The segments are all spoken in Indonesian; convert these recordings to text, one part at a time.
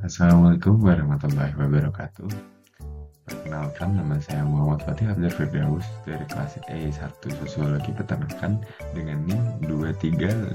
Assalamualaikum warahmatullahi wabarakatuh. Perkenalkan, nama saya Muhammad Fatih Abdul Firdaus dari kelas E1 Sosiologi Peternakan dengan NIM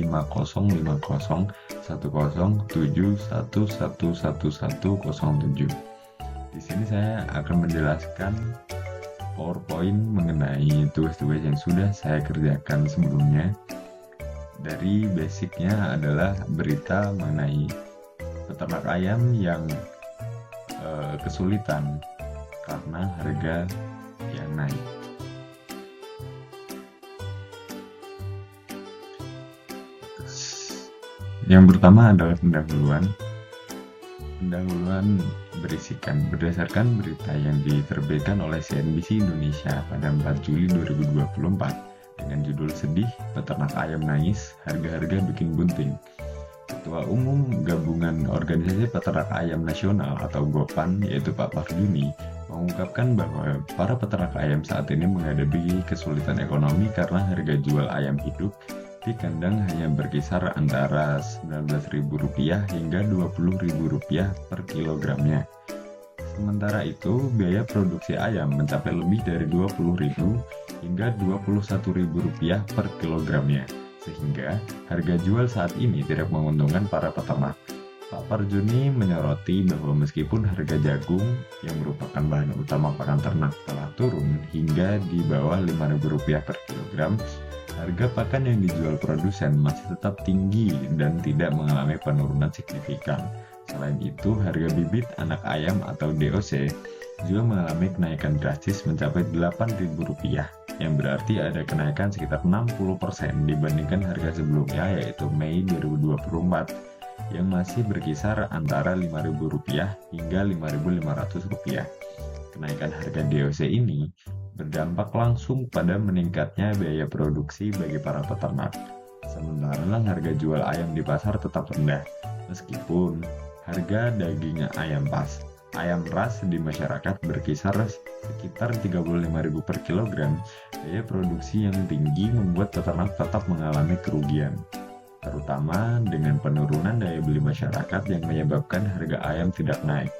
23505010711111107. Di sini saya akan menjelaskan PowerPoint mengenai tugas-tugas yang sudah saya kerjakan sebelumnya. Dari basicnya adalah berita mengenai peternak ayam yang kesulitan karena harga yang naik. Yang pertama adalah pendahuluan. Pendahuluan berisikan berdasarkan berita yang diterbitkan oleh CNBC Indonesia pada 4 Juli 2024 dengan judul sedih, peternak ayam nangis, harga-harga bikin bunting. Ketua Umum Gabungan Organisasi Peternak Ayam Nasional atau GOPAN, yaitu Pak Parjuni, mengungkapkan bahwa para peternak ayam saat ini menghadapi kesulitan ekonomi karena harga jual ayam hidup di kandang hanya berkisar antara Rp19.000 hingga Rp20.000 per kilogramnya. Sementara itu, biaya produksi ayam mencapai lebih dari Rp20.000 hingga Rp21.000 per kilogramnya, sehingga harga jual saat ini tidak menguntungkan para peternak. Pak Parjuni menyoroti bahwa meskipun harga jagung yang merupakan bahan utama pakan ternak telah turun hingga di bawah Rp5.000 per kilogram, harga pakan yang dijual produsen masih tetap tinggi dan tidak mengalami penurunan signifikan. Selain itu, harga bibit anak ayam atau DOC juga mengalami kenaikan drastis mencapai Rp8.000, yang berarti ada kenaikan sekitar 60% dibandingkan harga sebelumnya, yaitu Mei 2024, yang masih berkisar antara Rp5.000 hingga Rp5.500. Kenaikan harga DOC ini berdampak langsung pada meningkatnya biaya produksi bagi para peternak. Sementara harga jual ayam di pasar tetap rendah, meskipun harga daging ayam ras di masyarakat berkisar sekitar Rp35.000 per kilogram. Biaya produksi yang tinggi membuat peternak tetap mengalami kerugian, terutama dengan penurunan daya beli masyarakat yang menyebabkan harga ayam tidak naik.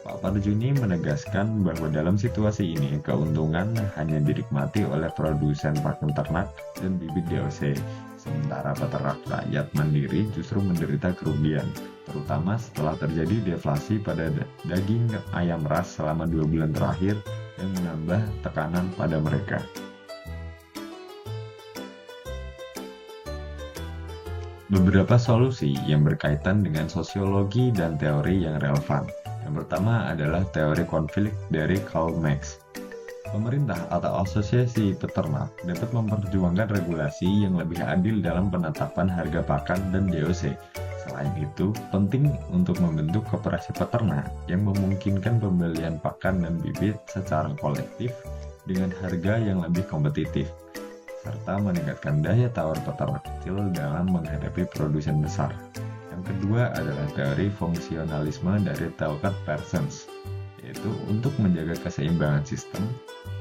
Pak Parjuni menegaskan bahwa dalam situasi ini keuntungan hanya dinikmati oleh produsen pakan ternak dan bibit DOC, sementara peternak rakyat mandiri justru menderita kerugian, terutama setelah terjadi deflasi pada daging ayam ras selama 2 bulan terakhir yang menambah tekanan pada mereka. Beberapa solusi yang berkaitan dengan sosiologi dan teori yang relevan. Yang pertama adalah teori konflik dari Karl Marx. Pemerintah atau asosiasi peternak dapat memperjuangkan regulasi yang lebih adil dalam penetapan harga pakan dan DOC. Selain itu, penting untuk membentuk koperasi peternak yang memungkinkan pembelian pakan dan bibit secara kolektif dengan harga yang lebih kompetitif, serta meningkatkan daya tawar peternak kecil dalam menghadapi produsen besar. Yang kedua adalah teori fungsionalisme dari Talcott Parsons, yaitu untuk menjaga keseimbangan sistem,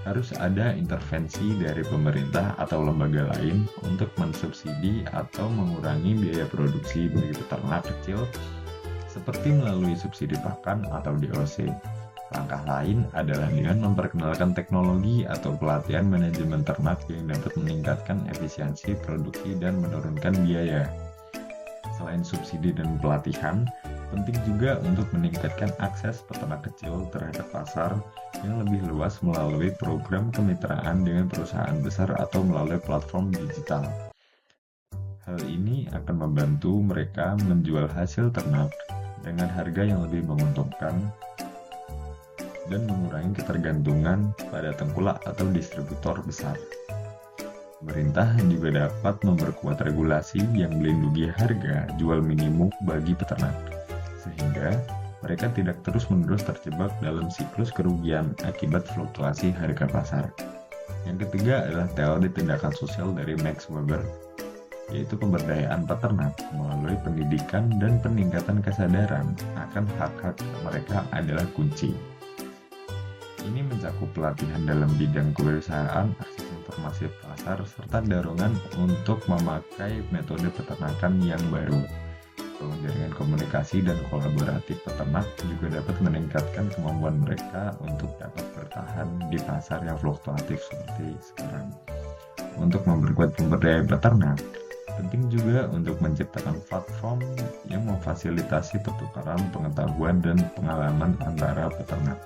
harus ada intervensi dari pemerintah atau lembaga lain untuk mensubsidi atau mengurangi biaya produksi bagi peternak kecil, seperti melalui subsidi pakan atau DOC. Langkah lain adalah dengan memperkenalkan teknologi atau pelatihan manajemen ternak yang dapat meningkatkan efisiensi produksi dan menurunkan biaya. Selain subsidi dan pelatihan, penting juga untuk meningkatkan akses peternak kecil terhadap pasar yang lebih luas melalui program kemitraan dengan perusahaan besar atau melalui platform digital. Hal ini akan membantu mereka menjual hasil ternak dengan harga yang lebih menguntungkan dan mengurangi ketergantungan pada tengkulak atau distributor besar. Pemerintah juga dapat memperkuat regulasi yang melindungi harga jual minimum bagi peternak, sehingga mereka tidak terus-menerus terjebak dalam siklus kerugian akibat fluktuasi harga pasar. Yang ketiga adalah teori tindakan sosial dari Max Weber, yaitu pemberdayaan peternak melalui pendidikan dan peningkatan kesadaran akan hak-hak mereka adalah kunci. Ini mencakup pelatihan dalam bidang kewirausahaan, akses informasi pasar, serta dorongan untuk memakai metode peternakan yang baru. Jaringan komunikasi dan kolaboratif peternak juga dapat meningkatkan kemampuan mereka untuk dapat bertahan di pasar yang fluktuatif seperti sekarang. Untuk memperkuat pemberdayaan peternak, penting juga untuk menciptakan platform yang memfasilitasi pertukaran pengetahuan dan pengalaman antara peternak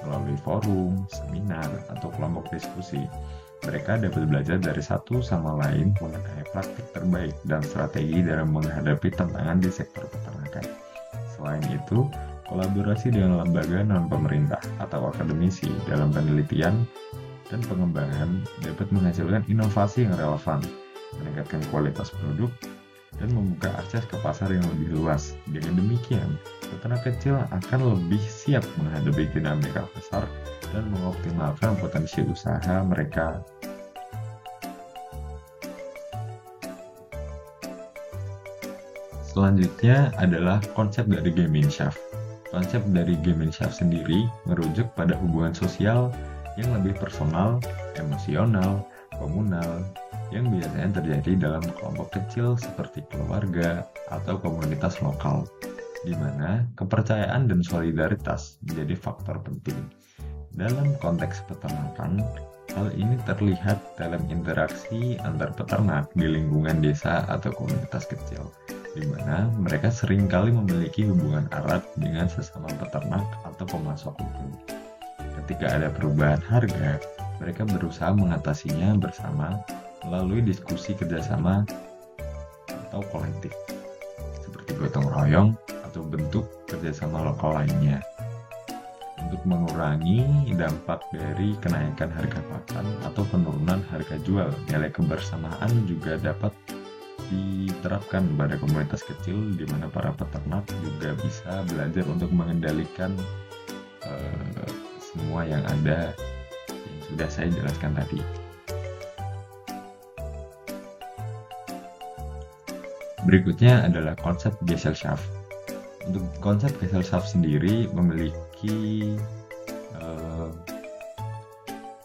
melalui forum, seminar, atau kelompok diskusi. Mereka dapat belajar dari satu sama lain mengenai praktik terbaik dan strategi dalam menghadapi tantangan di sektor peternakan. Selain itu, kolaborasi dengan lembaga non-pemerintah atau akademisi dalam penelitian dan pengembangan dapat menghasilkan inovasi yang relevan, meningkatkan kualitas produk, dan membuka akses ke pasar yang lebih luas. Dengan demikian, peternak kecil akan lebih siap menghadapi dinamika besar dan mengoptimalkan potensi usaha mereka. Selanjutnya adalah konsep dari Gemeinschaft. Konsep dari Gemeinschaft sendiri merujuk pada hubungan sosial yang lebih personal, emosional, komunal, yang biasanya terjadi dalam kelompok kecil seperti keluarga atau komunitas lokal, di mana kepercayaan dan solidaritas menjadi faktor penting. Dalam konteks peternakan, hal ini terlihat dalam interaksi antar peternak di lingkungan desa atau komunitas kecil, di mana mereka seringkali memiliki hubungan erat dengan sesama peternak atau pemasok hukum. Ketika ada perubahan harga, mereka berusaha mengatasinya bersama melalui diskusi kerjasama atau kolektif, seperti gotong royong atau bentuk kerjasama lokal lainnya. Untuk mengurangi dampak dari kenaikan harga pakan atau penurunan harga jual, nilai kebersamaan juga dapat diterapkan pada komunitas kecil di mana para peternak juga bisa belajar untuk mengendalikan semua yang ada yang sudah saya jelaskan tadi. Berikutnya adalah konsep Gesellschaft. Untuk konsep Gesellschaft sendiri memiliki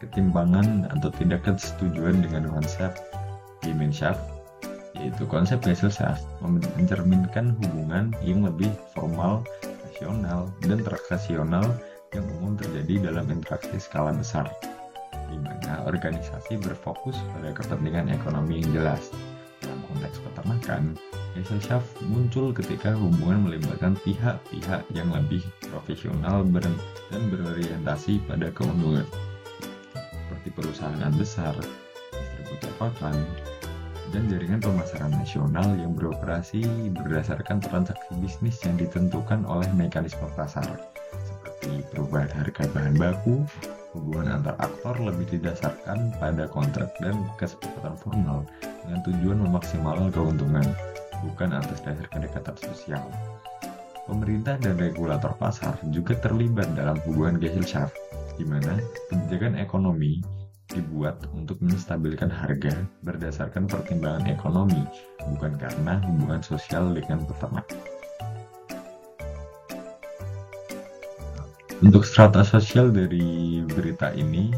ketimpangan atau tidak kesetujuan dengan konsep Gemeinschaft, yaitu konsep Gesellschaft mencerminkan hubungan yang lebih formal, rasional, dan transaksional yang umum terjadi dalam interaksi skala besar, di mana organisasi berfokus pada kepentingan ekonomi yang jelas. Dalam konteks peternakan, Gesellschaft muncul ketika hubungan melibatkan pihak-pihak yang lebih profesional dan berorientasi pada keuntungan, seperti perusahaan besar, distributor pakan, dan jaringan pemasaran nasional yang beroperasi berdasarkan transaksi bisnis yang ditentukan oleh mekanisme pasar, seperti perubahan harga bahan baku. Hubungan antar aktor lebih didasarkan pada kontrak dan kesepakatan formal dengan tujuan memaksimalkan keuntungan, bukan atas dasar kedekatan sosial. Pemerintah dan regulator pasar juga terlibat dalam hubungan Gesellschaft, di mana kebijakan ekonomi dibuat untuk menstabilkan harga berdasarkan pertimbangan ekonomi, bukan karena hubungan sosial dengan peternak. Untuk strata sosial dari berita ini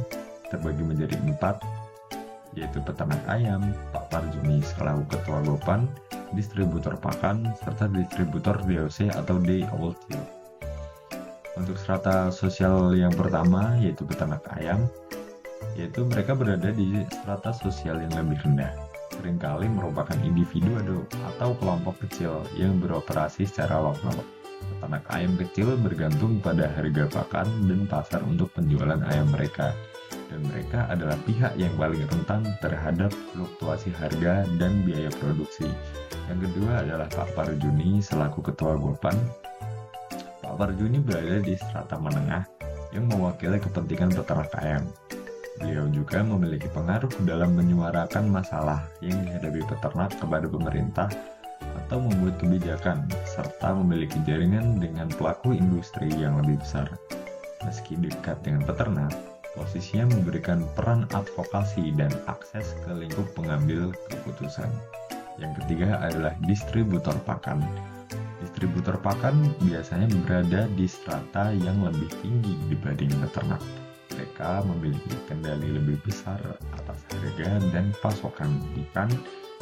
terbagi menjadi 4, yaitu peternak ayam, Pak Parjuni selaku Ketua Gopan, distributor pakan, serta distributor DOC atau Day Old Chill. Untuk strata sosial yang pertama, yaitu peternak ayam, yaitu mereka berada di strata sosial yang lebih rendah, seringkali merupakan individu atau kelompok kecil yang beroperasi secara lokal. Peternak ayam kecil bergantung pada harga pakan dan pasar untuk penjualan ayam mereka, dan mereka adalah pihak yang paling rentan terhadap fluktuasi harga dan biaya produksi. Yang kedua adalah Pak Parjuni selaku Ketua Gopan. Pak Parjuni berada di strata menengah yang mewakili kepentingan peternak ayam. Beliau juga memiliki pengaruh dalam menyuarakan masalah yang dihadapi peternak kepada pemerintah atau membuat kebijakan, serta memiliki jaringan dengan pelaku industri yang lebih besar. Meski dekat dengan peternak, posisinya memberikan peran advokasi dan akses ke lingkup pengambil keputusan. Yang ketiga adalah distributor pakan. Distributor pakan biasanya berada di strata yang lebih tinggi dibanding peternak. Mereka memiliki kendali lebih besar atas harga dan pasokan ikan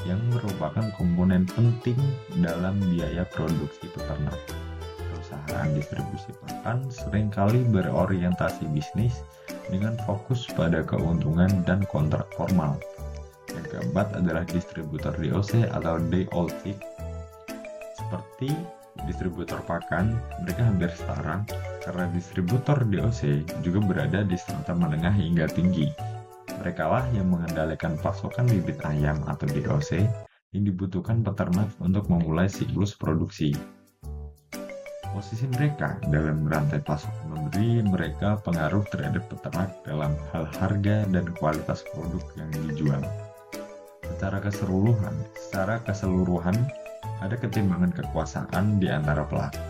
yang merupakan komponen penting dalam biaya produksi peternak. Perusahaan distribusi pakan seringkali berorientasi bisnis dengan fokus pada keuntungan dan kontrak formal. Yang keempat adalah distributor DOC atau day-old-tick. Seperti distributor pakan, mereka hampir setara karena distributor DOC juga berada di strata menengah hingga tinggi. Merekalah yang mengendalikan pasokan bibit ayam atau DOC yang dibutuhkan peternak untuk memulai siklus produksi. Posisi mereka dalam rantai pasok memberi mereka pengaruh terhadap peternak dalam hal harga dan kualitas produk yang dijual. Secara keseluruhan, ada ketimbangan kekuasaan di antara pelaku,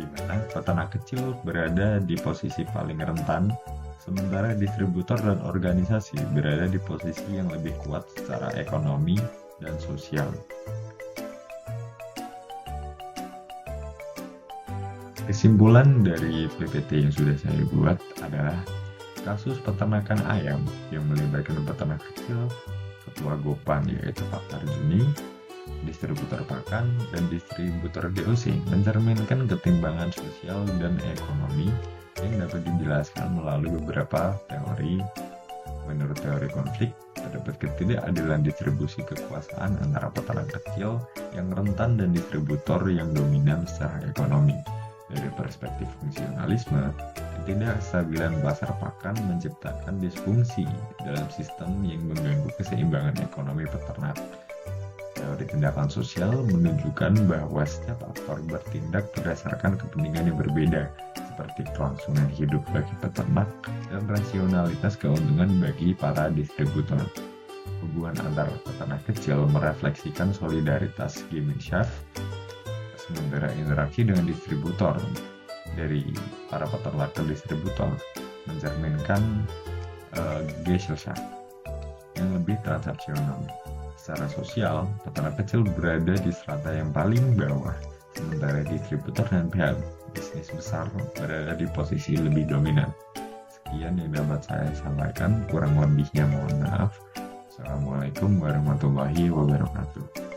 di mana peternak kecil berada di posisi paling rentan, sementara distributor dan organisasi berada di posisi yang lebih kuat secara ekonomi dan sosial. Kesimpulan dari PPT yang sudah saya buat adalah kasus peternakan ayam yang melibatkan peternak kecil, ketua Gopan yaitu Pak Tarjuni, distributor pakan, dan distributor DOC mencerminkan ketimbangan sosial dan ekonomi yang dapat dijelaskan melalui beberapa teori. Menurut teori konflik, terdapat ketidakadilan distribusi kekuasaan antara peternak kecil yang rentan dan distributor yang dominan secara ekonomi. Dari perspektif fungsionalisme, ketidakstabilan pasar pakan menciptakan disfungsi dalam sistem yang mengganggu keseimbangan ekonomi peternak. Teori tindakan sosial menunjukkan bahwa setiap aktor bertindak berdasarkan kepentingan yang berbeda, seperti kelangsungan hidup bagi peternak dan rasionalitas keuntungan bagi para distributor. Hubungan antar peternak kecil merefleksikan solidaritas Gemeinschaft, sementara interaksi dengan distributor dari para peternak ke distributor mencerminkan Gesellschaft yang lebih transaksional. Secara sosial, peternak kecil berada di strata yang paling bawah, sementara distributor dan pihak bisnis besar berada di posisi lebih dominan. Sekian yang dapat saya sampaikan, kurang lebihnya mohon maaf. Assalamualaikum warahmatullahi wabarakatuh.